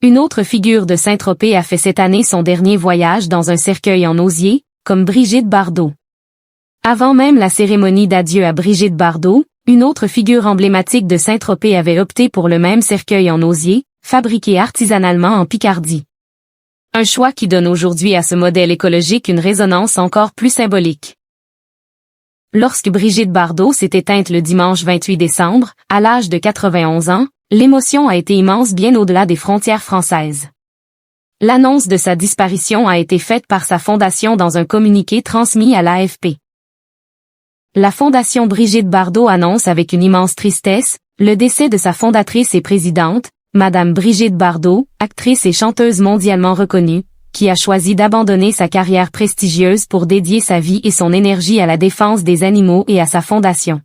Une autre figure de Saint-Tropez a fait cette année son dernier voyage dans un cercueil en osier, comme Brigitte Bardot. Avant même la cérémonie d'adieu à Brigitte Bardot, une autre figure emblématique de Saint-Tropez avait opté pour le même cercueil en osier, fabriqué artisanalement en Picardie. Un choix qui donne aujourd'hui à ce modèle écologique une résonance encore plus symbolique. Lorsque Brigitte Bardot s'est éteinte le dimanche 28 décembre, à l'âge de 91 ans, l'émotion a été immense bien au-delà des frontières françaises. L'annonce de sa disparition a été faite par sa fondation dans un communiqué transmis à l'AFP. La fondation Brigitte Bardot annonce avec une immense tristesse le décès de sa fondatrice et présidente, Madame Brigitte Bardot, actrice et chanteuse mondialement reconnue, qui a choisi d'abandonner sa carrière prestigieuse pour dédier sa vie et son énergie à la défense des animaux et à sa fondation.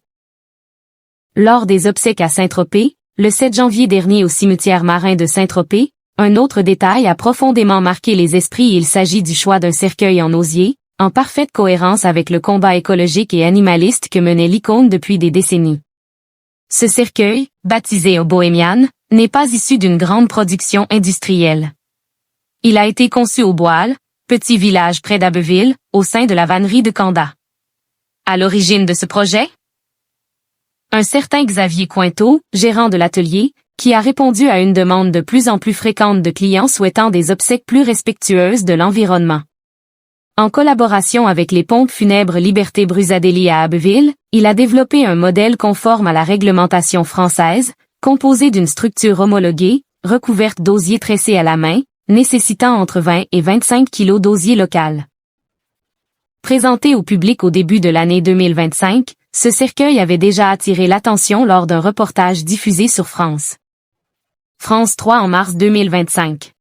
Lors des obsèques à Saint-Tropez, le 7 janvier dernier au cimetière marin de Saint-Tropez, un autre détail a profondément marqué les esprits. Il s'agit du choix d'un cercueil en osier, en parfaite cohérence avec le combat écologique et animaliste que menait l'icône depuis des décennies. Ce cercueil, baptisé au Bohémian, n'est pas issu d'une grande production industrielle. Il a été conçu au Boal, petit village près d'Abbeville, au sein de la vannerie de Canda. À l'origine de ce projet, un certain Xavier Cointeau, gérant de l'atelier, qui a répondu à une demande de plus en plus fréquente de clients souhaitant des obsèques plus respectueuses de l'environnement. En collaboration avec les pompes funèbres Liberté Brusadelli à Abbeville, il a développé un modèle conforme à la réglementation française, composé d'une structure homologuée, recouverte d'osier tressé à la main, nécessitant entre 20 et 25 kg d'osier local. Présenté au public au début de l'année 2025, ce cercueil avait déjà attiré l'attention lors d'un reportage diffusé sur France 3 en mars 2025.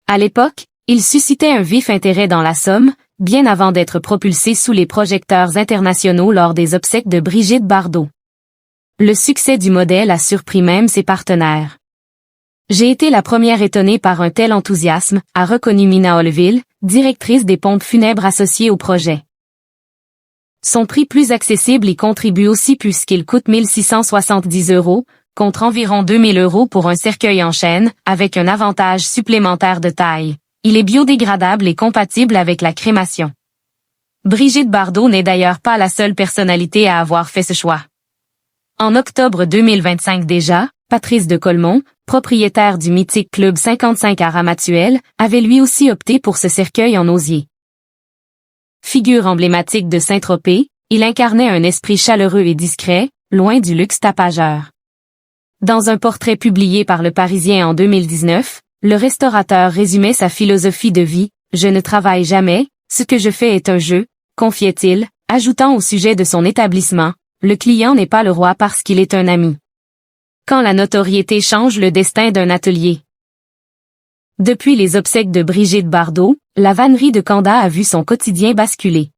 À l'époque, il suscitait un vif intérêt dans la Somme, bien avant d'être propulsé sous les projecteurs internationaux lors des obsèques de Brigitte Bardot. Le succès du modèle a surpris même ses partenaires. J'ai été la première étonnée par un tel enthousiasme, a reconnu Mina Holleville, directrice des pompes funèbres associées au projet. Son prix plus accessible y contribue aussi puisqu'il coûte 1 670 €, contre environ 2 000 € pour un cercueil en chêne, avec un avantage supplémentaire de taille. Il est biodégradable et compatible avec la crémation. Brigitte Bardot n'est d'ailleurs pas la seule personnalité à avoir fait ce choix. En octobre 2025 déjà, Patrice de Colmont, propriétaire du mythique Club 55 à Ramatuelle, avait lui aussi opté pour ce cercueil en osier. Figure emblématique de Saint-Tropez, il incarnait un esprit chaleureux et discret, loin du luxe tapageur. Dans un portrait publié par Le Parisien en 2019, le restaurateur résumait sa philosophie de vie, « Je ne travaille jamais, ce que je fais est un jeu », confiait-il, ajoutant au sujet de son établissement, « Le client n'est pas le roi parce qu'il est un ami ». Quand la notoriété change le destin d'un atelier. Depuis les obsèques de Brigitte Bardot, la vannerie de Canda a vu son quotidien basculer.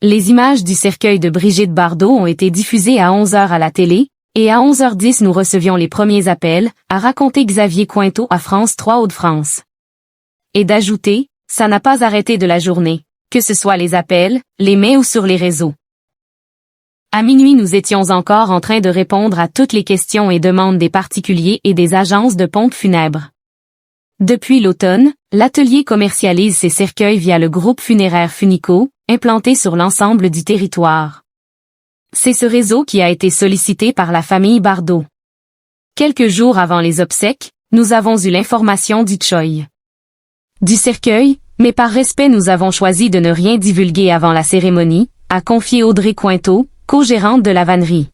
Les images du cercueil de Brigitte Bardot ont été diffusées à 11h à la télé, et à 11h10 nous recevions les premiers appels, a raconté Xavier Cointeau à France 3 Hauts-de-France. Et d'ajouter, ça n'a pas arrêté de la journée, que ce soit les appels, les mails ou sur les réseaux. À minuit nous étions encore en train de répondre à toutes les questions et demandes des particuliers et des agences de pompes funèbres. Depuis l'automne, l'atelier commercialise ses cercueils via le groupe funéraire Funico, implanté sur l'ensemble du territoire. C'est ce réseau qui a été sollicité par la famille Bardot. Quelques jours avant les obsèques, nous avons eu l'information du cercueil, mais par respect nous avons choisi de ne rien divulguer avant la cérémonie, a confié Audrey Cointeau, co-gérante de la vannerie.